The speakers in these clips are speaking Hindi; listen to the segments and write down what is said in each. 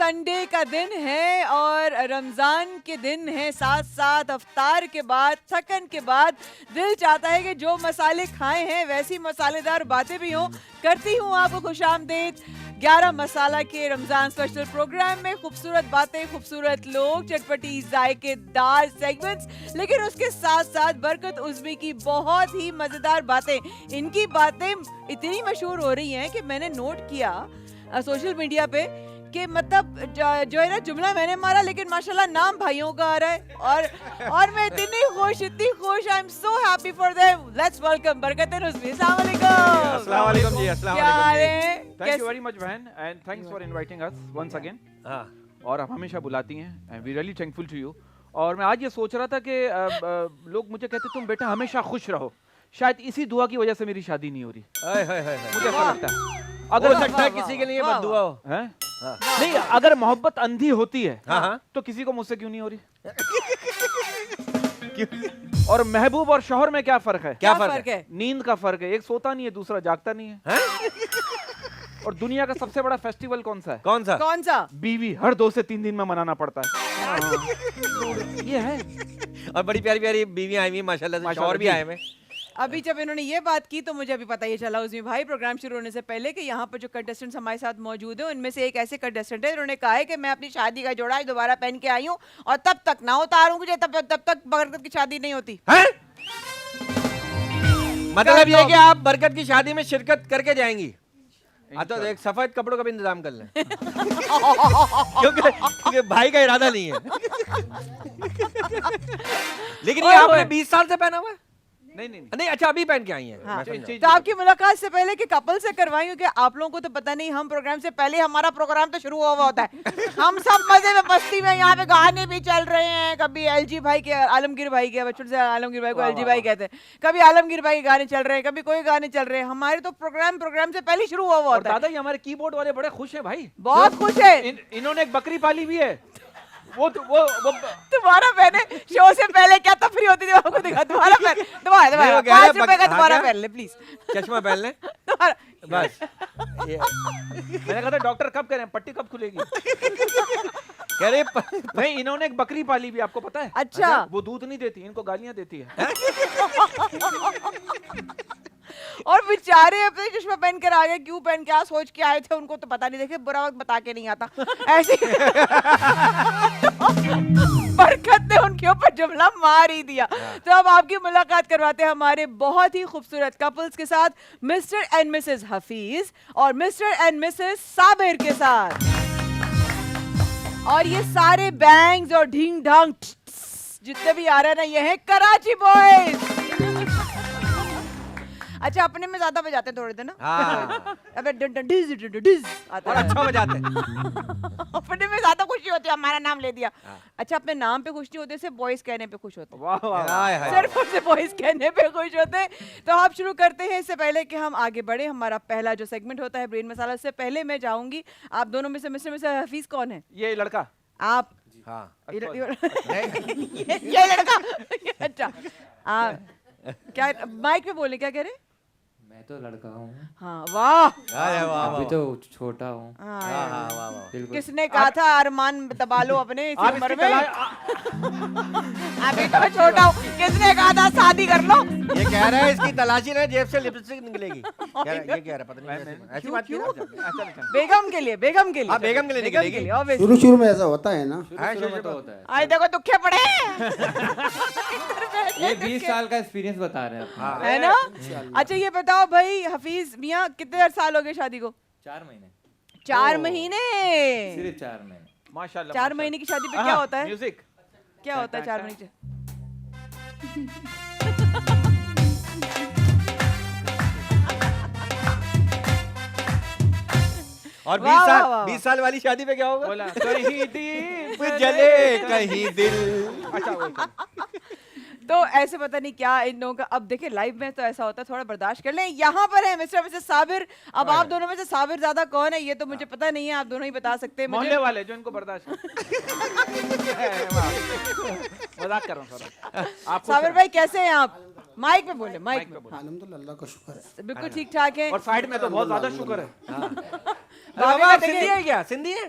संडे का दिन है और रमजान के दिन है, साथ साथ अफ्तार के बाद, थकन के बाद दिल चाहता है कि जो मसाले खाए हैं वैसी मसालेदार बातें भी हों। करती हूँ आपको खुशामदीद 11 मसाला के रमजान स्पेशल प्रोग्राम में। खूबसूरत बातें, खूबसूरत लोग, चटपटी जायकेदार सेगमेंट्स, लेकिन उसके साथ साथ बरकत उज़्मी की बहुत ही मजेदार बातें। इनकी बातें इतनी मशहूर हो रही हैं कि मैंने नोट किया सोशल मीडिया पे कि मतलब जो है ना, जुमला मैंने मारा लेकिन माशाल्लाह नाम भाइयों का आ रहा है और मैं इतनी खुश I am so happy for them. Let's welcome बरकत उज़्मी। अस्सलाम वालेकुम। अस्सलाम वालेकुम जी। अस्सलाम क्या हाल वालेकुम है? जी। थैंक यू वेरी मच बहन and thanks for inviting us once again. हाँ, और आप हमेशा बुलाती हैं and we really thankful to you. और मैं आज ये सोच रहा था कि लोग मुझे कहते तुम बेटा हमेशा खुश रहो, शायद इसी दुआ की वजह से मेरी शादी नहीं हो रही। मुझे ऐसा लगता है अगर सकता है किसी के लिए वाह, बद्दुआ हो। हैं? नहीं, अगर मोहब्बत अंधी होती है हाँ। तो किसी को मुझसे क्यों नहीं हो रही? और महबूब और शौहर में क्या फर्क है? क्या फर्क है? नींद का फर्क है, एक सोता नहीं है दूसरा जागता नहीं है। और दुनिया का सबसे बड़ा फेस्टिवल कौन सा है? कौन सा? कौन सा? बीवी हर 2 से 3 दिन में मनाना पड़ता है। ये है। और बड़ी प्यारी प्यारी बीवियां आई हुई हैं माशाल्लाह से, और भी जी। आए हुए। अभी जब इन्होंने ये बात की तो मुझे अभी पता ही चला उज़्मी भाई प्रोग्राम शुरू होने से पहले कि यहाँ पर जो कंटेस्टेंट्स हमारे साथ मौजूद हैं उनमें से एक ऐसे कंटेस्टेंट है जिन्होंने कहा है कि मैं अपनी शादी का जोड़ा आज दोबारा पहन के आई हूँ और तब तक ना उतारूंगी तब तक बरकत की शादी नहीं होती। हैं? मतलब ये कि आप बरकत की शादी में शिरकत करके जाएंगी। तो एक सफेद कपड़ों का भी इंतजाम कर लें। क्योंकि भाई का इरादा नहीं है। लेकिन ये आपने 20 साल से पहना हुआ है? नहीं, अच्छा अभी पहन के आई हैं। हाँ। मैं समझा। तो आपकी मुलाकात से पहले कि कपल से करवाई क्योंकि आप लोगों को तो पता नहीं, हम प्रोग्राम से पहले हमारा प्रोग्राम तो शुरू हुआ होता है। हम सब मजे में मस्ती में यहाँ पे गाने भी चल रहे हैं, कभी एलजी भाई के, आलमगीर भाई के, बचपन से आलमगीर भाई को एलजी भाई कहते हैं, कभी आलमगीर भाई के गाने चल रहे हैं, कभी कोई गाने चल रहे हैं। हमारे तो प्रोग्राम से पहले शुरू हुआ होता है। दादा ये हमारे कीबोर्ड वाले बड़े खुश हैं भाई, बहुत खुश है। इन्होंने एक बकरी पाली भी है। वो तुम्हारा पहने शो से पहले क्या तफरी होती थी आपको दिखा। तुम्हारा पहन, तुम्हारा वो कह रहे हैं 5 रुपए का हाँ, तुम्हारा क्या? पहन ले प्लीज। चश्मा पहन लें तुम्हारा बस। मैंने कहा था डॉक्टर कब कह रहे हैं, पट्टी कब खुलेगी? कह रहे नहीं, इन्होंने एक बकरी पाली भी, आपको पता है? अच्छा। वो दूध नहीं देती, इनको गालियां देती है। और बेचारे अपने चश्मा पहन कर आ गए, क्यों पहन के आ, सोच के आए थे, उनको तो पता नहीं। देखे बुरा वक्त बता के नहीं आता ऐसे। बरकत ने उनके ऊपर जुमला मार ही दिया। तो अब आपकी मुलाकात करवाते हैं हमारे बहुत ही खूबसूरत कपल्स के साथ, मिस्टर एंड मिसेस हफीज और मिस्टर एंड मिसेस साबिर के साथ। और ये सारे बैंग्स और ढींग ढांग जितने भी आ रहे हैं ना, ये है कराची बॉयज। अच्छा, अपने में ज्यादा बजाते हैं थोड़े थे ना। हाँ। अबे डिज आता और है। अच्छा बजाते। अपने में ज्यादा खुशी होती है, हमारा नाम ले दिया। हाँ। अच्छा, अपने नाम पे खुश नहीं होते, सिर्फ बॉयज कहने पे खुश होते हैं। वाह वाह वाह। हाय हाय। सिर्फ उससे बॉयज कहने पे खुश होते हैं। तो आप शुरू करते हैं। इससे पहले कि हम आगे बढ़े, हमारा पहला जो सेगमेंट होता है ब्रेन मसाला, से पहले मैं चाहूंगी आप दोनों में से मिस्टर हफीज कौन है? ये लड़का। आप हाँ। ये लड़का। अच्छा, क्या माइक पे बोले, क्या कह रहे? मैं तो लड़का हूँ। हाँ, वाह। अरे वाह अभी वाह। तो छोटा हूँ। हाँ, हाँ यार। हाँ वाह वाह। बिल्कुल। किसने कहा था अरमान दबा लो अपने इस आप उम्र इसकी में? अभी तो मैं छोटा हूँ। किसने कहा था शादी कर लो? ये कह रहा है इसकी तलाशी ना जेब से लिपस्टिक निकलेगी। ये कह रहा है, पता नहीं ऐसी बात क्यों? बेगम के लिए, बेगम के लिए। हाँ, बेगम के लिए निकलेगी। obviously। शुरू में ऐसा होता है ना। शुरू में तो होता है। आए देखो दुखे पड़े। ये 20 साल का एक्सपीरियंस बता रहे हैं अपना। हाँ। है ना? अच्छा, ये बताओ भाई हफीज मियाँ, कितने साल हो गए शादी को? 4 महीने। 4 महीने। सिर्फ 4 महीने। माशाल्लाह। 4 महीने की शादी पे क्या होता है? म्यूजिक। क्या होता है 4 महीने से? और वाह, वाह, वाह, वाह। 20 साल वाली शादी पे क्या होगा? बोला कहीं दीप जले कहीं दिल। अच्छा वही। तो ऐसे पता नहीं क्या इन लोगों का। अब देखिए लाइव में तो ऐसा होता है, थोड़ा बर्दाश्त कर लें। यहाँ पर है मिस्टर मिसेस साबिर। अब आप दोनों में से साबिर ज्यादा कौन है ये तो मुझे पता नहीं है, आप दोनों ही बता सकते हैं मोहल्ले मुझे। वाले जो इनको बर्दाश्त मजाक कर रहा हूँ सर। आप साबिर भाई कैसे हैं आप? माइक पे बोले, माइक पे। अल्हम्दुलिल्लाह, अल्लाह का शुक्र है। बिल्कुल ठीक ठाक है। और साइड में तो बहुत ज्यादा शुक्र है। भाभी बाबा का आप देखिए- सिंधी है क्या? सिंधी है?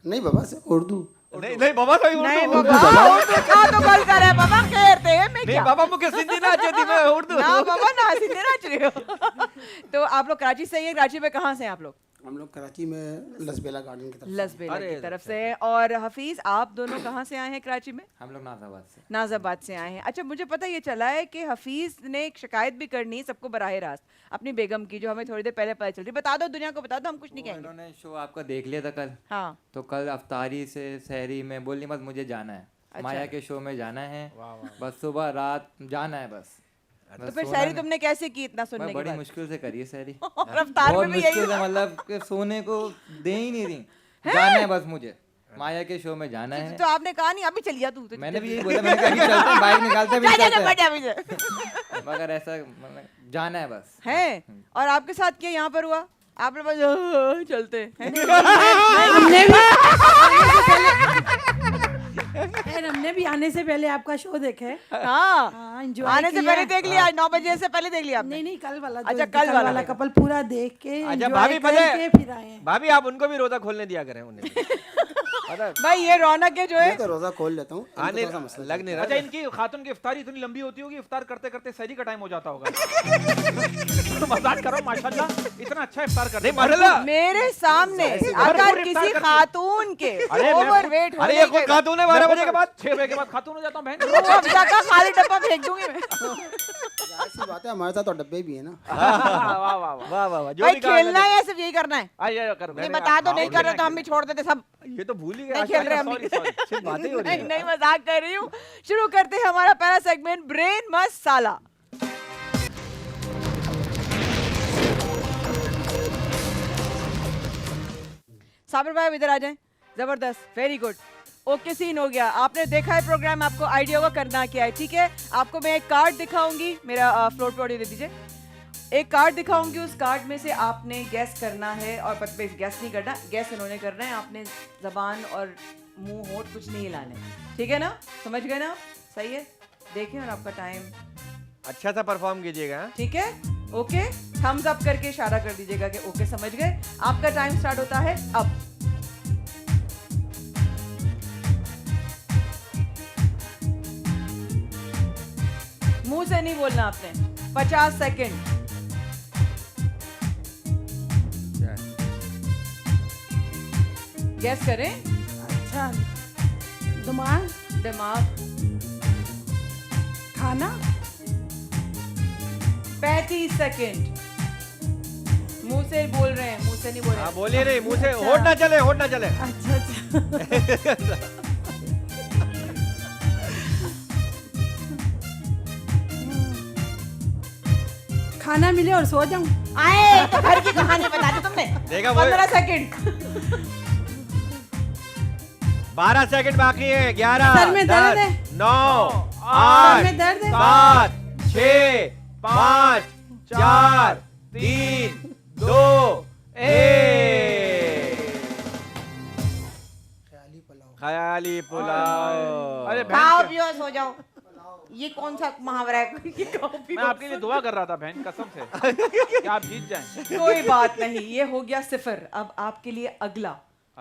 नहीं बाबा से उर्दू नहीं नहीं बाबा सही नहीं उर्दू बाबा उर्दू का तो गल करे बाबा खैर ते मैं नहीं क्या बाबा मुझे सिंधी ना आती थी मैं उर्दू ना बाबा ना सिंधी नाच रहे हो तो आप लोग कराची से ही हैं कराची में कहाँ से हैं आप लोग हम लोग कराची में लसबेला गार्डन की तरफ से। लसबेला की तरफ से और हफीज आप दोनों कहाँ से आए हैं कराची में हम लोग नाजाबाद से। नाजाबाद से आए हैं अच्छा मुझे पता ये चला है कि हफीज ने एक शिकायत भी करनी है सबको बराह रास्त अपनी बेगम की जो हमें थोड़ी देर पहले पता चल रही बता दो दुनिया को बता दो हम कुछ नहीं कहेंगे इन्होंने शो आपका देख लिया था कल, हाँ तो कल अफ्तारी से सहरी में बोली मत मुझे जाना है, माया के शो में जाना है, बस सुबह रात जाना है बस। तो फिर शहरी तुमने कैसे की इतना सुनने के बड़ी बाद मुश्किल से करी है सहरी, और अफ्तार बहुत में भी यही मुश्किल से, हुआ। मतलब कि सोने को दे ही नहीं रही, जाना है बस मुझे, माया के शो में जाना है। तो आपने कहा नहीं अभी चलिए तू तो मैंने भी यही बोला, मैंने कहा अभी चलते हैं, बाइक निकालते हैं, अभी जा, जा, चलते जा, हैं। बढ़िया, बढ़िया। मगर ऐसा मतलब जाना है बस। है और आपके साथ क्या यहाँ पर हुआ आपने बस चलते हैं हमने भी खैर, हमने भी आने से पहले आपका शो देखा है। हाँ हाँ, enjoy आने से किया। पहले देख लिया 9 बजे से पहले देख लिया आपने नहीं नहीं कल वाला अच्छा, कल वाला देखा। कपल पूरा देख के अच्छा, enjoy भाभी पता है- करके फिर आए हैं। भाभी आप उनको भी रोजा खोलने दिया करें उन्हें पता है? भाई ये रौनक है जो है मैं तो रोजा खोल लेता हूँ इनको आने थोड़ा सा मसला लग नहीं अच्छा रहा इनकी खातून की इफ्तारी इतनी लंबी होती होगी इफ्तार करते करते सहरी का टाइम हो जाता होगा तो मजाक करो माशाल्लाह इतना अच्छा इफ्तार करते नहीं माशाल्लाह मेरे सामने भरपूर अगर इफ्तार किसी करती है। खातून के अरे मैं- ओवरवेट अरे ये कोई खातून है 12 बजे के बाद 6 बजे के बाद खातून हो जाता हूँ बहन हफ्ता का खाली डब्बा फेंक दूंगी मैं ऐसी बात है हमारे साथ तो डब्बे भी है ना वाह वाह वाह वाह वाह वाह जो भाई भी कहा खेलना है या सिर्फ यही करना है आइए करो नहीं बता दो नहीं कर रहे तो हम भी छोड़ देते सब ये तो भूल ही नहीं खेल रहे हम भी। सिर्फ बातें ही हो रही नहीं है नहीं मजाक कर रही हूँ शुरू करते हैं हमारा पहला सेगमेंट ब्रेन मसाला साबिर भाई अब इधर आ जाएं जबरदस्त वेरी गुड ओके सीन हो गया आपने देखा है प्रोग्राम आपको आइडिया होगा करना क्या है ठीक है आपको मैं एक कार्ड दिखाऊंगी मेरा फ्लोर पे ऑडियो दे दीजिए एक कार्ड दिखाऊंगी उस कार्ड में से आपने गैस करना है और गैस नहीं करना गैस उन्होंने करना है आपने जबान और मुंह होठ कुछ नहीं हिलाने ठीक है ना समझ गए ना सही है देखें और आपका टाइम अच्छा सा परफॉर्म कीजिएगा हाँ? ठीक है ओके थम्स अप करके इशारा कर दीजिएगा कि ओके समझ गए आपका टाइम स्टार्ट होता है अब मुंह से नहीं बोलना आपने 50 सेकंड गैस करें अच्छा दिमाग दिमाग खाना 35 सेकंड मुंह से बोल रहे हैं मुंह से नहीं बोल रहे हाँ हैं बोलिए नहीं मुंह से होठ ना चले होठ ना चले अच्छा अच्छा खाना मिले और सो जाऊं आए तो घर की कहानी बता दी तुमने देखा वो 15 सेकंड 12 सेकंड बाकी है 11 सर में दर्द 10 है। 9 सर 8 में दर्द है 7 6 5 4 3 2 1 ख्याली पुलाव अरे खाओ बहन पियो सो जाओ ये कौन सा मुहावरा है ये खाओ मैं पियो आपके लिए दुआ कर रहा था बहन कसम से कि आप जीत जाएं कोई बात नहीं ये हो गया 0 अब आपके लिए अगला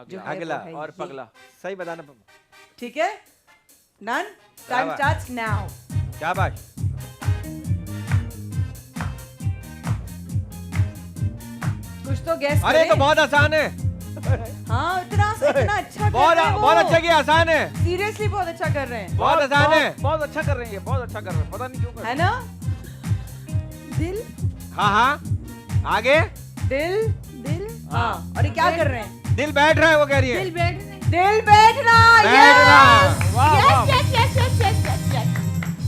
जो है वो अगला है और ये। पगला सही बताना ठीक है डन टाइम बात। स्टार्ट्स नाउ क्या बात कुछ तो गैस अरे तो बहुत आसान है हाँ इतना अच्छा बहुत बहुत अच्छा किया आसान है सीरियसली बहुत अच्छा कर रहे हैं बहुत आसान है बहुत अच्छा कर रहे हैं ये बहुत अच्छा कर रहे हैं पता नहीं क्यों कर रहे है ना दिल हाँ हाँ आगे दिल दिल हाँ और ये क्या कर रहे हैं दिल बैठ रहा है वो कह रही है दिल बैठने दिल बैठना बैठना हैं। वाह वाह yes yes yes yes yes yes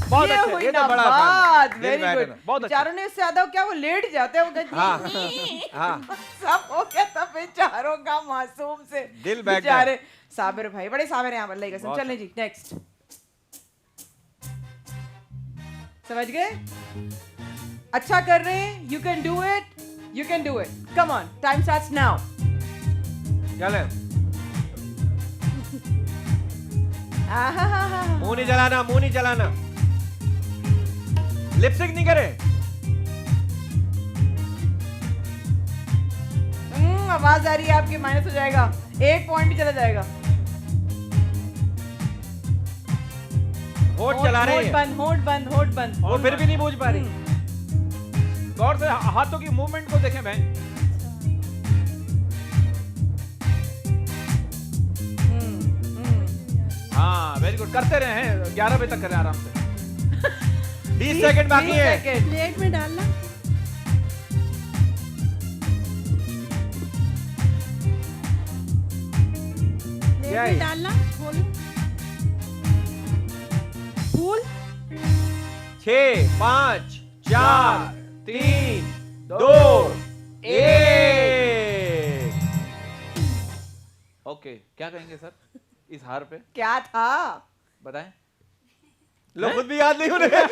बहुत ये अच्छे हुई ये तो ना बड़ा आसान है। बात दिल वेरी बैठना, गुड बहुत अच्छे। बेचारों ने इससे ज्यादा क्या वो लेट जाते हैं वो कहते हाँ, हैं, हाँ। सब हो गया था बेचारों का मासूम से दिल बैठना। बेचारे साबिर भाई बड़े साबिर हैं यहाँ पर लेकर बहुत चलें जी नेक्स्ट समझ गए अच्छा कर रहे हैं you can do it come on time starts now चले आहा मुंह नहीं चलाना मुंह नहीं चलाना लिपस्टिक नहीं करे आवाज आ रही है आपकी माइनस हो जाएगा एक पॉइंट भी चला जाएगा। होठ चला रहे हैं, बंद, होठ बंद, होठ बंद। वो फिर भी नहीं बूझ पा रही। गौर से हाथों की मूवमेंट को देखें बहन। हाँ वेरी गुड, करते रहे हैं, 11 बजे तक करें आराम से। 20 सेकंड बाकी है। प्लेट में डालना। प्लेट है? में डालना। बोलो। फूल। 6 5 4 3 2 1। ओके, क्या कहेंगे सर इस हार पे? क्या था? बताएं। लो खुद भी याद नहीं हो रहे।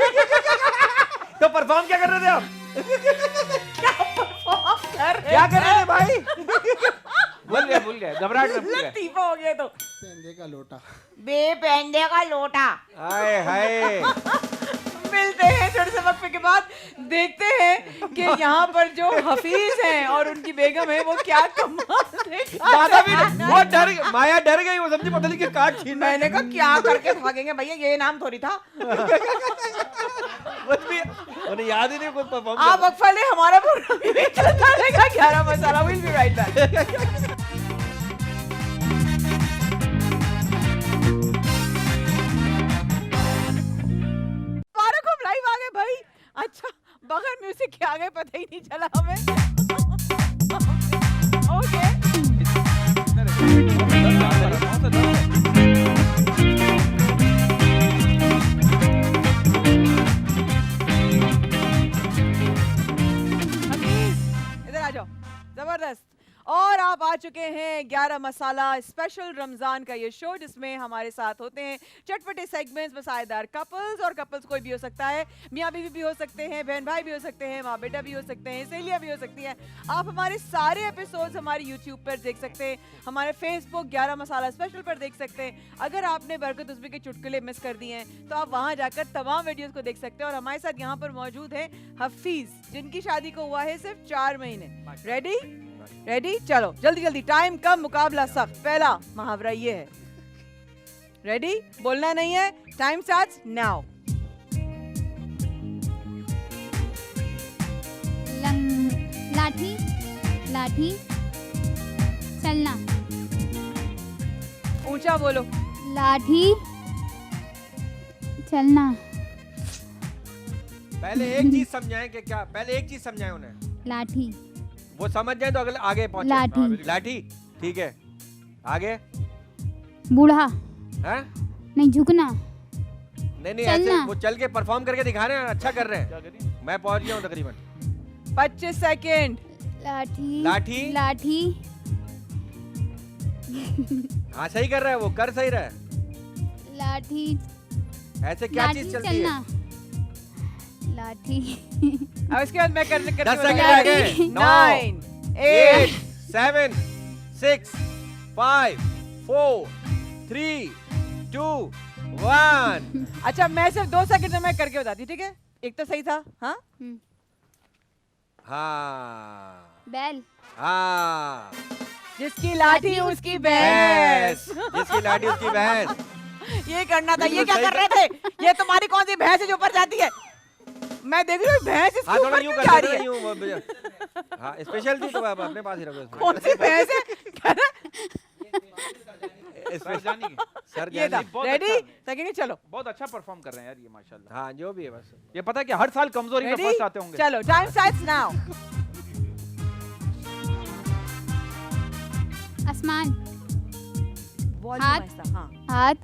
तो परफॉर्म क्या कर रहे थे आप? क्या कर रहे थे भाई? भूल गए, घबराहट में भूल गए। लतीफा हो गया तो। पेंदे का लोटा। बे पेंडे का लोटा। हाय हाय। मिलते हैं थोड़े से वक्फे के बाद, देखते हैं कि यहाँ पर जो हफीज हैं और उनकी बेगम है वो क्या कमाल दादा भी वो डर, माया डर गई, वो समझी पता नहीं कि काट छीन। मैंने कहा क्या करके भागेंगे भैया, ये नाम थोड़ी था। खुद भी उन्हें याद ही नहीं कुछ परफॉर्म। आप वक्फा ले, हमारा प्रोग्राम भी चलता रहेगा 11 मसाला। Will be right back. Live आ गए भाई। अच्छा, बगैर म्यूजिक के आ गए, पता ही नहीं चला हमें। ओके, इधर आ जाओ, जबरदस्त। और आप आ चुके हैं 11 मसाला स्पेशल रमजान का ये शो, जिसमें हमारे साथ होते हैं चटपटे सेगमेंट्स, मसालेदार कपल्स, और कपल्स कोई भी हो सकता है, मियाँ बीवी भी हो सकते हैं, बहन भाई भी हो सकते हैं, माँ बेटा भी हो सकते हैं, सहेलियाँ भी हो सकती हैं। आप हमारे सारे एपिसोड्स हमारे यूट्यूब पर देख सकते हैं, हमारे फेसबुक 11 मसाला स्पेशल पर देख सकते हैं। अगर आपने बरकत उस्मी के चुटकुले मिस कर दिए हैं तो आप वहाँ जाकर तमाम वीडियोस को देख सकते हैं। और हमारे साथ यहाँ पर मौजूद है हफीज, जिनकी शादी को हुआ है सिर्फ 4 महीने। रेडी रेडी, चलो जल्दी जल्दी, टाइम कम, मुकाबला सख्त। पहला मुहावरा ये है, रेडी, बोलना नहीं है, टाइम स्टार्ट्स नाउ। लाठी लाठी चलना। ऊंचा बोलो। लाठी चलना। पहले एक चीज समझाएं कि क्या, पहले एक चीज समझाएं उन्हें, लाठी वो समझ जाए तो अगले आगे पहुंचे। लाठी। लाठी, ठीक है, आगे। बूढ़ा हैं? नहीं झुकना। नहीं ऐसे चलना। वो चल के परफॉर्म करके दिखा रहे हैं, अच्छा कर रहे क्या हैं। करें? मैं पहुंच गया हूँ तकरीबन। 25 सेकेंड। लाठी लाठी। लाठी हाँ सही कर रहा है वो, कर सही रहा है। लाठी ऐसे क्या लाठी चीज चलती है? चलना। लाठी अब इसके बाद मैं करने 10 सेकंड रह गए। 9 8 8 7 6 5 4 3 2 1। अच्छा, मैं सिर्फ 2 सेकंड में मैं करके बताती, ठीक है? एक तो सही था। हाँ, हाँ बैल हाँ, जिसकी लाठी उसकी भैंस। जिसकी लाठी उसकी भैंस। ये करना था। ये बिल्कुल क्या सही कर रहे थे? ये तुम्हारी कौन सी भैंस है जो ऊपर जाती है? मैं देख रही हूँ भैंस इसके हाँ थोड़ा ऊपर यूं क्यों कर जा दो, रही है? यूं हाँ स्पेशल थी तो आप अपने पास ही रखो इसको। कौन सी भैंस है? कह रहा है, सर जानी की। सर ये था। जानी। बहुत रेडी, अच्छा। सेकंड, चलो बहुत अच्छा परफॉर्म कर रहे हैं यार ये, माशाल्लाह। हाँ जो भी है बस। ये पता है कि हर साल कमजोरी में रेडी, फर्स्ट आते होंगे। चलो टाइम स्टार्ट्स नाउ। आसमान वॉल्यूम हाथ। ऐसा, हाँ। हाथ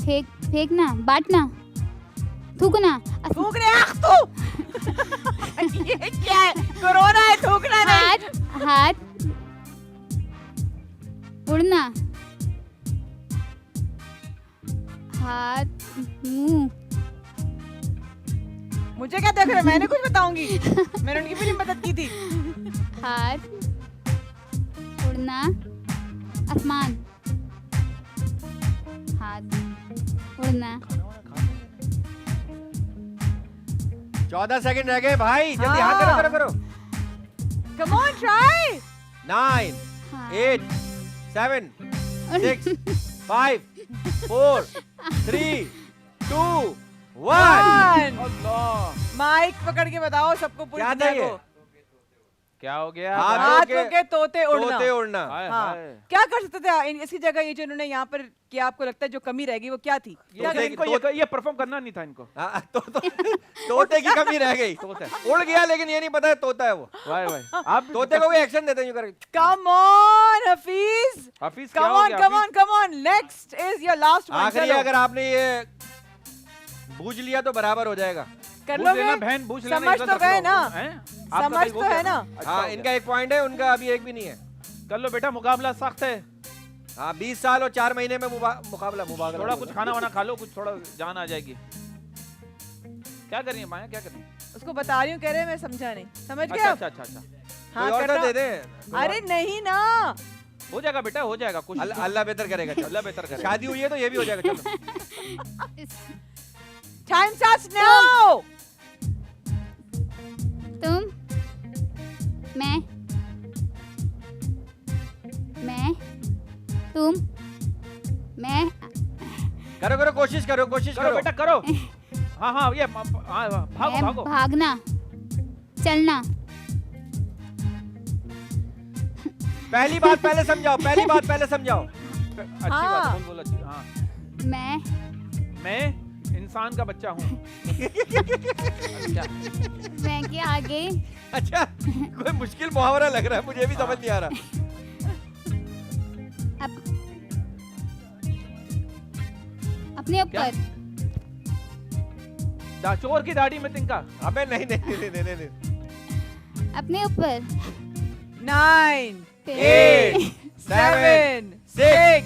फेंकना, बांटना, थूकना। थूक रहे आँख तू। ये क्या है? कोरोना है, थूकना नहीं। हाथ हाथ उड़ना। हाथ मुंह मुझे क्या देख रहे हो? मैंने कुछ बताऊंगी। मैंने उनकी भी मदद की थी। हाथ उड़ना, आसमान, हाथ उड़ना। 14 सेकंड रह गए भाई, जल्दी हाँ। हाथ करो करो करो। Come on, try. 9, हाँ 8, 7, 6, 5, 4, 3, 2, 1. अल्लाह माइक पकड़ के बताओ सबको पूरी क्या दुनिया था ये? को। क्या हो गया हाथों के तोते उड़ना। तोते उड़ना. हाय, हाँ हाय। क्या कर सकते थे इसकी जगह, ये जो इन्होंने यहाँ पर किया, आपको लगता है जो कमी रह गई वो क्या थी? क्या ये इनको ये परफॉर्म करना नहीं था इनको। हाँ, तोते की कमी रह गई. उड़ गया लेकिन ये नहीं पता है तोता है वो. वाह वाह आप तोते को भी एक्शन देते हैं यूं करके. कम ऑन हफीज, हाफिज क्या कम हो ऑन गया come Hafiz? On come on, next is your last one. आखिरी अगर आपने ये बूझ लिया तो बराबर हो जाएगा. कर पूछ लोगे? लेना बहन, पूछ लेना, समझ इज्जत तो रख गए लो। ना? हैं? आपका समझ कहीं हो तो गया है ना? अच्छा हाँ हो इनका गया। एक पॉइंट है, उनका अभी एक भी नहीं है. कर लो बेटा, मुकाबला सख्त है। हाँ 20 साल और 4 महीने में मुकाबला मुबागला. थोड़ा कुछ खाना वाना खा लो, कुछ थोड़ा जान आ जाएगी। क्या कर रही है माया, क्या कर रही है? उसको बता रही हूँ, कह रहे हैं मैं समझा नहीं, समझ गए अच्छा आप? अच्छा अच्छा अच्छा, हाँ कोई और करना। सा दे दे. अरे नहीं ना, हो जाएगा बेटा, हो जाएगा कुछ। अल्लाह बेहतर करेगा. चलो. अल्लाह बेहतर करेगा। शादी हुई है तो ये भी हो जाएगा. चलो. Time starts now. तुम मैं तुम मैं करो करो कोशिश करो करो बेटा करो। हाँ हाँ ये हाँ, भागो मैं भागो। भागना चलना पहली बात पहले समझाओ. पहली बात पहले समझाओ. अच्छी हाँ। बात है, बोल बोल अच्छी। हाँ मैं इंसान का बच्चा हूँ। अच्छा मैं के आगे अच्छा कोई मुश्किल मुहावरा लग रहा है, मुझे भी समझ नहीं आ रहा. अपने ऊपर चोर की दाढ़ी में तिनका। अबे नहीं नहीं नहीं नहीं नहीं. अपने ऊपर 9 8, 7 6,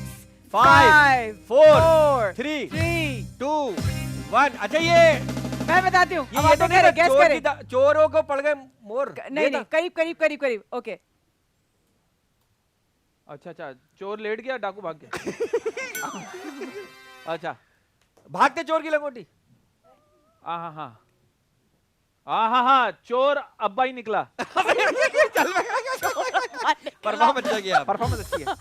5, 5 4, 3, 3 2, 1. अच्छा ये मैं बताती हूँ, अब ये आप तो नहीं करें, गैस चोर करें। चोरों को पड़ गए मोर. नहीं नहीं, करीब करीब करीब करीब, ओके। अच्छा अच्छा, चोर लेट गया, डाकू भाग गया। अच्छा भागते चोर की लंगोटी. हाँ हाँ हाँ हाँ हाँ हाँ, चोर अब्बा ही निकला। परवाह मच गया. परफॉर्मेंस अच्छी है।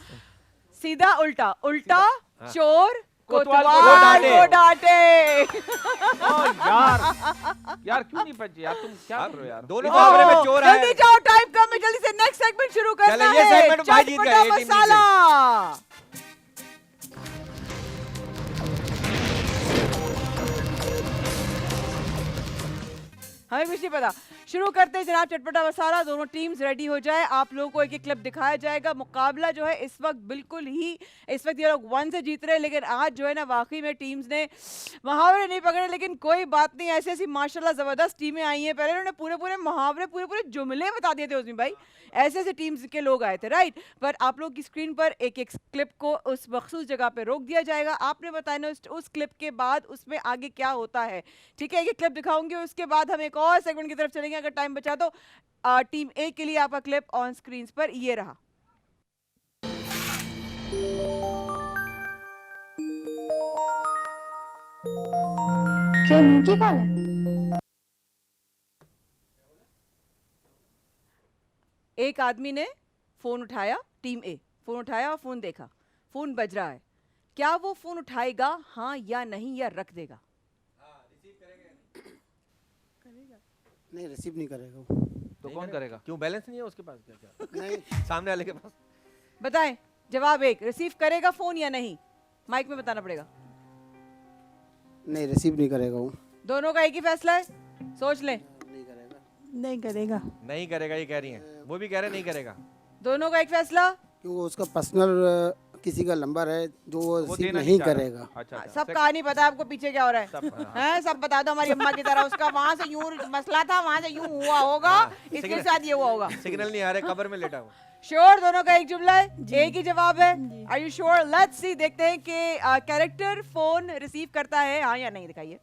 सीधा उल्टा, उल्टा चोर कोतवाल कोतवाल को को डांटे। ओ यार यार क्यों नहीं पहुंचे यार, तुम क्या कर रहे हो यार? दोनों मुहावरे में ओह, चोर जल्दी आए. जाओ, टाइम कम है, जल्दी से नेक्स्ट सेगमेंट शुरू करना चलो, ये है। segment भाई जीत गए, चटपटा ये टीम जीत गई. मसाला। हमें कुछ नहीं पता। शुरू करते हैं जनाब चटपटा मसाला। दोनों टीम्स रेडी हो जाए, आप लोगों को एक एक क्लिप दिखाया जाएगा। मुकाबला जो है इस वक्त बिल्कुल ही, इस वक्त ये लोग 1 से जीत रहे हैं, लेकिन आज जो है ना वाकई में टीम्स ने मुहावरे नहीं पकड़े, लेकिन कोई बात नहीं, ऐसी ऐसी माशाल्लाह जबरदस्त टीमें आई हैं। पहले उन्होंने पूरे पूरे मुहावरे, पूरे पूरे जुमले बता दिए थे उसमें भाई, ऐसे ऐसे टीम्स के लोग आए थे, राइट। पर आप लोग की स्क्रीन पर एक एक क्लिप को उस मखसूस जगह पे रोक दिया जाएगा, आपने बताना उस क्लिप के बाद उसमें आगे क्या होता है, ठीक है। ये क्लिप दिखाऊंगी, उसके बाद हम एक और सेगमेंट की तरफ चलेंगे, अगर टाइम बचा तो। टीम ए के लिए आपका क्लिप ऑन स्क्रीन पर ये रहा। एक आदमी ने फोन उठाया, टीम ए फोन उठाया और फोन देखा, फोन बज रहा है। क्या वो फोन उठाएगा, हाँ या नहीं, या रख देगा? नहीं रिसीव नहीं करेगा वो. तो कौन करेगा? क्यों बैलेंस नहीं है उसके पास? क्या नहीं सामने वाले के पास? बताएं जवाब। एक रिसीव करेगा फोन या नहीं, माइक में बताना पड़ेगा। नहीं रिसीव नहीं करेगा वो. दोनों का एक ही फैसला है, सोच लें। नहीं करेगा. नहीं करेगा। नहीं करेगा ये कह रही है, वो भी कह रहे नहीं करेगा. दोनों का एक फैसला। क्योंकि उसका पर्सनल किसी का नंबर है जो वो वो रिसीव देना नहीं चाह रहा। करेगा. अच्छा अच्छा, सब कहानी पता है आपको, पीछे क्या हो रहा है, हैं? सब बता दो हमारी अम्मा की तरह। उसका वहां से यूं मसला था, वहां से यूं हुआ होगा, इसके सिग्नल- साथ ये हुआ होगा। सिग्नल नहीं आ रहे, कब्र में लेटा हुआ. श्योर? दोनों का एक जुमला है, एक ही जवाब है। Are you sure? Let's see, देखते हैं कि कैरेक्टर फोन रिसीव करता है, हाँ या नहीं, दिखाइए।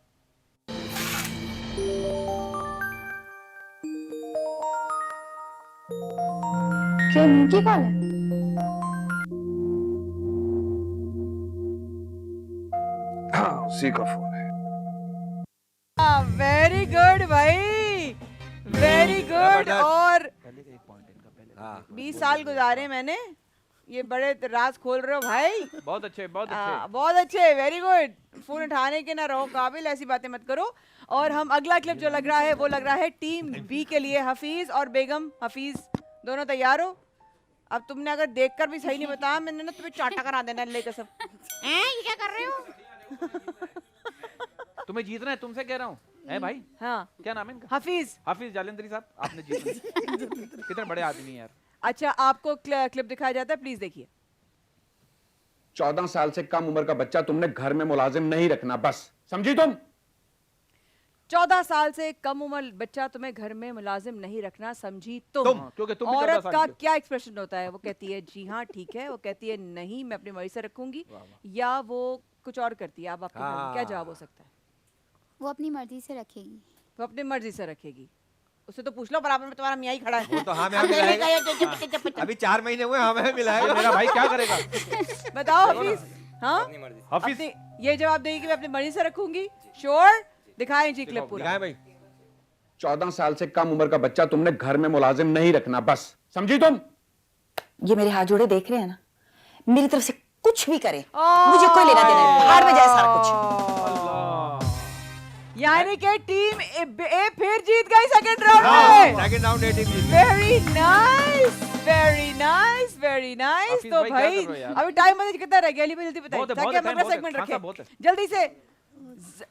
हाँ उसी का फोन है. वेरी गुड भाई, वेरी गुड। जबरदस्त। और पहले का एक पॉइंट इनका, पहले हाँ 20 साल गुजारे मैंने, ये बड़े राज खोल रहे हो भाई। बहुत अच्छे, बहुत अच्छे। बहुत अच्छे, वेरी गुड। फोन उठाने के ना रहो काबिल, ऐसी बातें मत करो। और हम अगला क्लिप जो लग रहा है वो लग रहा है टीम बी के लिए। हफीज और बेगम, हफीज दोनों तैयार हो? अब तुमने अगर देखकर भी सही नहीं बताया, मैंने ना तुम्हें चाटा करा देना ले कसम। ये क्या कर रहे हो? तुम्हें जीतना है, तुमसे कह रहा हूँ। है भाई? हाँ, क्या नाम है इनका? हफीज। हाफिज जालंधरी साहब, आपने जीतना। कितने बड़े आदमी हैं यार। अच्छा, आपको क्लिप दिखाया जाता है, प्लीज देखिए। 14 साल से कम उम्र का बच्चा तुमने घर में मुलाजिम नहीं रखना, बस समझी तुम? 14 साल से कम उम्र बच्चा तुम्हें घर में मुलाजिम नहीं रखना, समझी तुम? हाँ, क्योंकि तुम भी 14 औरत साल का की हो। क्या एक्सप्रेशन होता है? वो कहती है जी हाँ ठीक है, वो कहती है नहीं मैं अपनी मर्जी से रखूंगी, या वो कुछ और करती है? अब आपकी मर्जी, क्या जवाब हो सकता है? वो अपनी मर्जी से रखेगी। वो अपनी मर्जी से रखेगी। उससे तो पूछ लो, बराबर में तुम्हारा मियाँ ही खड़ा है। वो तो हाँ में मिलाएगा। अभी 4 महीने हुए, हाँ में मिलाएगा। मेरा भाई क्या करेगा? बताओ हफीज। हाँ, अपनी मर्जी से। हाफिज अपनी ये जवाब देगी कि मैं अपनी मर्जी से रखूंगी। श्योर? दिखाएं जी क्लिप पूरा। दिखाएं भाई। 14 साल से कम उम्र का बच्चा तुमने घर में मुलाजिम नहीं रखना, बस समझी तुम? ये मेरे हाथ जोड़े देख रहे हैं ना, मेरी तरफ से कुछ भी करे मुझे कोई लेना देना नहीं, बाहर में जाए सारा कुछ। यानी कि टीम ए फिर जीत गई सेकंड राउंड में। सेकंड राउंड डेटिंग जीत गई। Very nice, very nice, very nice. Hafiz तो भाई, क्या भाई कर रहे हो यार? अभी टाइम बता कितना रह गया? जल्दी बताइए बहुत है, ताकि बहुत हम है, अगला बहुत है, सेगमेंट खासा रखें। बहुत है।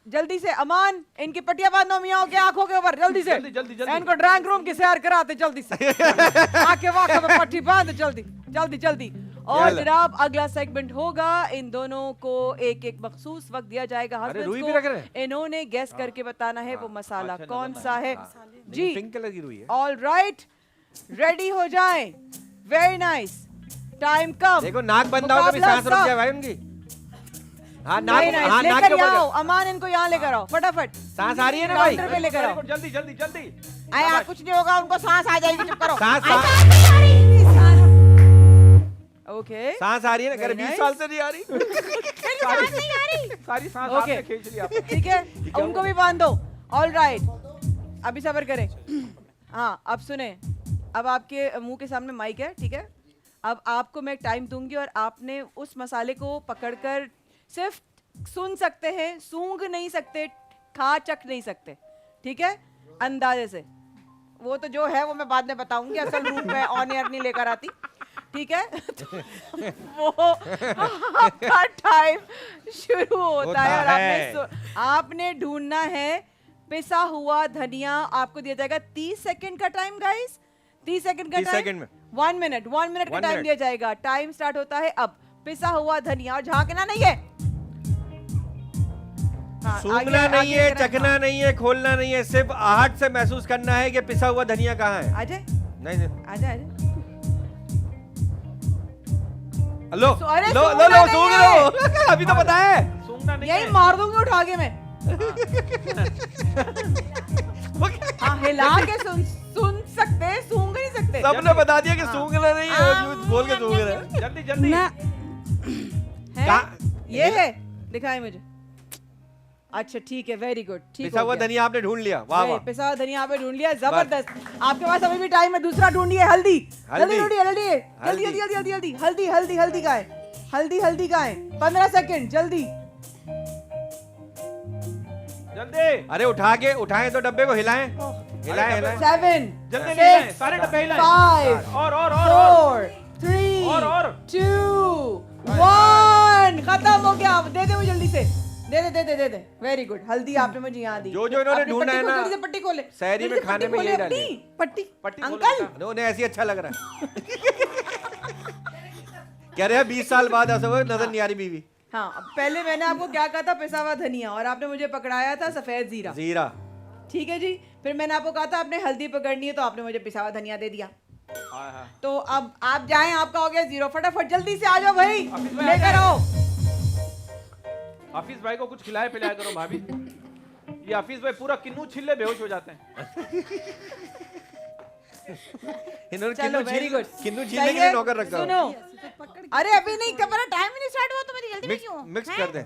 जल्दी से अमान, इनकी पट्टियां बांधो मियाँ के आंखों के ऊपर, जल्दी से। जल्दी, जल्दी, जल्दी। इनको ड्राइंग रूम की सैर कराते जल्दी से। आके वाके में पट्टी बांध जल्दी जल्दी जल्दी। और चल। जनाब अगला सेगमेंट होगा, इन दोनों को एक एक मखसूस वक्त दिया जाएगा हस्बैंड्स रूई भी रख रहे हैं? को। इन्होंने गेस करके बताना है वो मसाला अच्छा, कौन नजर सा है। जी पिंक कलर की रुई है। ऑल राइट, रेडी हो जाएं। वेरी नाइस, टाइम कम। देखो नाक बंद हो, कभी सांस रुक जाए भाई उनकी। हाँ नाक, नहीं नहीं, हाँ नाक लेकर के ऊपर आओ कर। अमान, इनको यहाँ लेकर आओ फटाफट। सांस आ रही है ना भाई? काउंटर पे लेकर आओ। जल्दी जल्दी जल्दी। आया कुछ नहीं होगा, उनको सांस आ जाएगी, चुप करो। सांस ओके सांस आ रही है ना? Very 20 nice. साल से नहीं आ रही। सारी सांस Okay. आपने खींच ली आपने। ठीक है, उनको भी बांध दो। ऑल राइट, अभी सबर करें। हाँ अब सुने, अब आपके मुंह के सामने माइक है, ठीक है? अब आपको मैं टाइम दूंगी और आपने उस मसाले को पकड़कर सिर्फ सुन सकते हैं, सूंघ नहीं सकते, खा चख नहीं सकते, ठीक है? अंदाजे से। वो तो जो है वो मैं बाद में बताऊंगी, असल रूप में ऑन एयर नहीं लेकर आती, ठीक है? वो आपका टाइम शुरू होता है और आपने ढूंढना है पिसा हुआ धनिया। आपको दिया जाएगा 30 सेकंड का टाइम गाइस, 30 सेकंड का 30 टाइम। सेकंड में 1 मिनट का 1 टाइम मिनट। दिया जाएगा। टाइम स्टार्ट होता है अब। पिसा हुआ धनिया, और झांकना नहीं है। हाँ, सूंघना आगे- नहीं आगे है, रखना। चखना नहीं है, खोलना नहीं है, सिर्फ आहट से महसूस करना है कि पिसा हुआ धनिया कहाँ है। आजा नहीं नहीं, आजा आजा। लो अरे लो लो सूंघना लो नहीं सूंघ है। लो। अभी तो पता है। सूंघना नहीं यही है। मार दूंगी उठा के मैं। हाँ, हिला के सुन सकते, सूंघ नहीं सकते। सबने बता दिया कि सूंघना नहीं है, झूठ बोल के सूंघ रहे हैं। जल्दी जल्दी। है? कहाँ- ये है, दिखाए मुझे। अच्छा ठीक है, वेरी गुड, ठीक पिसा हो हुआ गया। धनिया आपने ढूंढ लिया, वाह वही, वाह। पिसा हुआ धनिया आपने ढूंढ लिया, जबरदस्त। आपके पास अभी भी टाइम है, दूसरा ढूंढिए। हल्दी जल्दी हल्दी। ढूंढिए, जल्दी हल्दी। जल्दी जल्दी जल्दी जल्दी। हल्दी हल्दी हल्दी का है, हल्दी का है। 15 सेकंड जल्दी। जल्दी अरे उठाएं तो डब्बे को हिलाएं, हिलाएं हिलाएं। 7 जल्दी हिलाएं, सारे डब्बे हिलाएं। 5 और 4 3 और 2 1 खत्म हो गया। दे दे वो जल्दी से, दे। Very good. हल्दी आपने मुझे यहाँ दी। जो इन्होंने अपनी ढूंढा पट्टी है खोल, ना, जल्दी से पट्टी खोले। शहरी जल्दी में से खाने पट्टी में यही खोले डालिए। अपनी पट्टी। पट्टी खोलो अंकल बेटा। उन्हें ऐसी अच्छा लग रहा है। कह रहे हैं 20 साल बाद ऐसा हुआ, नजर नहीं आ रही बीवी। हाँ, अब पहले मैंने आपको क्या कहा था? पिसा हुआ धनिया, और आपने मुझे पकड़ाया था सफेद जीरा। जीरा। ठीक है जी। फिर मैंने आपको कहा था आपने हल्दी पकड़नी है, तो आपने मुझे पिसा हुआ धनिया दे दिया। हाँ, हाँ। तो अब आप जाएं, आपका हो गया 0। फटाफट जल्दी से आ जाओ भाई, हाफिज भाई, लेकर आ आओ। हाफिज भाई को कुछ खिलाए पिलाया करो भाभी। ये हाफिज भाई पूरा किन्नू छिल्ले बेहोश हो जाते हैं। इन्होंने चलो वेरी गुड, किन्नू छीलने के लिए नौकर रखा सुनो, है। अरे अभी नहीं, कब टाइम ही नहीं स्टार्ट हुआ, तुम्हें जल्दी में क्यों? मिक्स कर दे।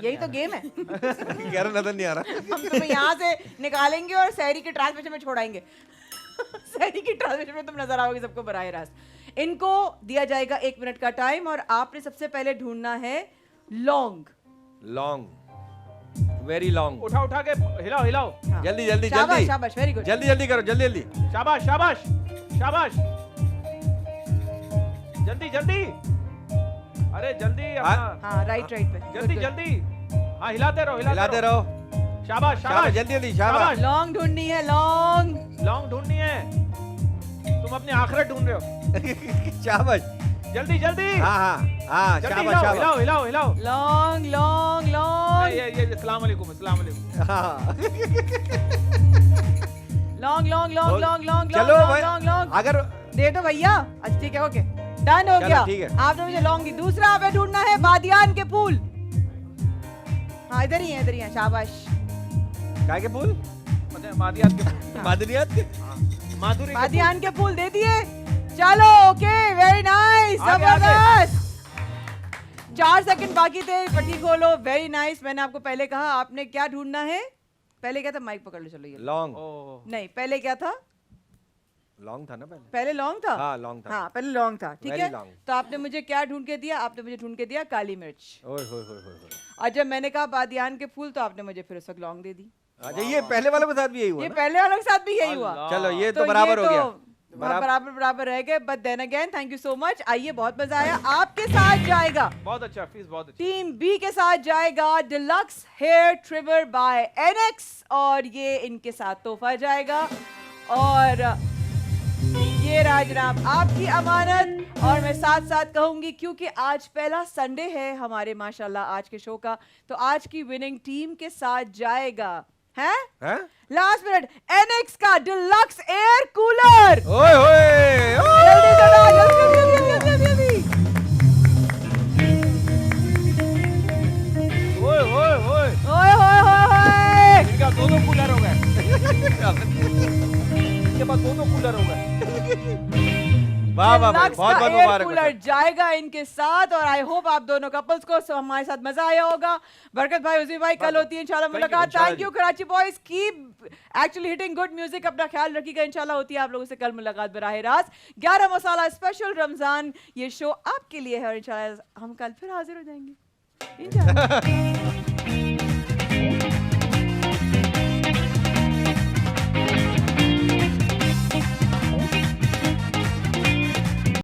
यही तो गेम है। कह रहा नजर नहीं आ रहा। हम तुम्हें यहाँ से निकालेंगे और शहरी के ट्रांसमिशन में छोड़ाएंगे। सहरी की ट्रांसलेशन में तुम नजर आओगे सबको बराह रास्त। इनको दिया जाएगा 1 मिनट का टाइम और आपने सबसे पहले ढूंढना है लॉन्ग। Long, very long. उठा उठा के हिलाओ हिलाओ। जल्दी जल्दी शाबाश जल्दी शाबाश, वेरी गुड। जल्दी जल्दी करो, जल्दी जल्दी। शाबाश शाबाश शाबाश, जल्दी जल्दी, अरे जल्दी अपना, हाँ राइट राइट पे, जल्दी जल्दी, हाँ हिलाते रहो हिलाते रहो। शाबाश शाबाश, शाबाश, जल्दी जल्दी, शाबाश। लॉन्ग ढूंढनी है, लॉन्ग। लॉन्ग ढूंढनी है, तुम अपनी आखिरत ढूंढ रहे हो। शाबाश, जल्दी जल्दी, हाँ हाँ हाँ, जल्दी शाबाश हिलाओ शाबाश। हिलाओ हिलाओ हिलाओ। लॉन्ग लॉन्ग लॉन्ग ये अस्सलाम वालेकुम, अस्सलाम वालेकुम। हाँ। Long long long long long चलो भाई, लॉन्ग लॉन्ग अगर दे दो भैया। अच्छा ठीक है, ओके डन हो चलो, गया। ठीक है। आपने मुझे लॉन्ग दी। दूसरा हमें ढूंढना है बादियान के फूल। हाँ इधर ही है, इधर ही है, शाबाश। काय के फूल, मादियात के, मादरियात के, माधुरी के बादियान के फूल दे दिए। चलो ओके, वेरी नाइस, आगे, आगे। जबरदस्त। 4 सेकंड बाकी थे, पट्टी खोलो। Very nice. मैंने आपको पहले कहा आपने क्या ढूंढना है। पहले क्या था, माइक पकड़ लो। चलो ये लॉन्ग। नहीं, पहले क्या था, लॉन्ग था ना पहले। पहले लॉन्ग था। हाँ लॉन्ग था। हाँ पहले लॉन्ग था, ठीक Very है। long. तो आपने मुझे क्या ढूंढ के दिया, आपने मुझे ढूंढ के दिया काली मिर्च। ओए होए होए होए होए। और जब मैंने कहा बादियान के फूल, तो आपने मुझे फिर उस वक्त लॉन्ग दे दी। अच्छा, ये पहले वालों के साथ भी यही हुआ ये ना? पहले वालों के साथ भी यही हुआ। चलो ये तो तो बराबर हो गया। बराबर बराबर रह गए। But then again thank you so much. आइए, बहुत मजा आया। आपके साथ जाएगा, बहुत अच्छा, फीस बहुत अच्छी। टीम बी के साथ जाएगा deluxe hair trimmer by NX, और ये इनके साथ तोहफा जाएगा। और ये रहा जनाब आपकी अमानत। और मैं साथ साथ कहूंगी, क्योंकि आज पहला संडे है हमारे माशाल्लाह आज के शो का, तो आज की विनिंग टीम के साथ जाएगा है हैं? लास्ट मिनट एनएक्स का डिलक्स एयर कूलर। ओए होए, ओए। जल्दी जल्दी जल्दी जल्दी जल्दी। ओए ओए ओए, ओए होए होए होए। इनका 2 कूलर हो गए। इनके पास 2 कूलर हो गए। वाह वाह भाई, डिलक्स बहुत का बहुत एयर मुबारक हो कूलर सर। जाएगा इनके साथ। और आई होप आप दोनों कपल्स को हमारे साथ मजा आया होगा। बरकत भाई, उसी भाई, कल होती है इंशाल्लाह मुलाकात। इंशाल्लाह thank you Karachi boys, keep actually hitting good music. अपना ख्याल रखिएगा, इंशाल्लाह होती है आप लोगों से कल मुलाकात बराह रास्त। 11 मसाला स्पेशल रमजान ये शो आपके लिए है, और इंशाल्लाह हम कल फिर हाजिर हो जाएंगे इंशाल्लाह।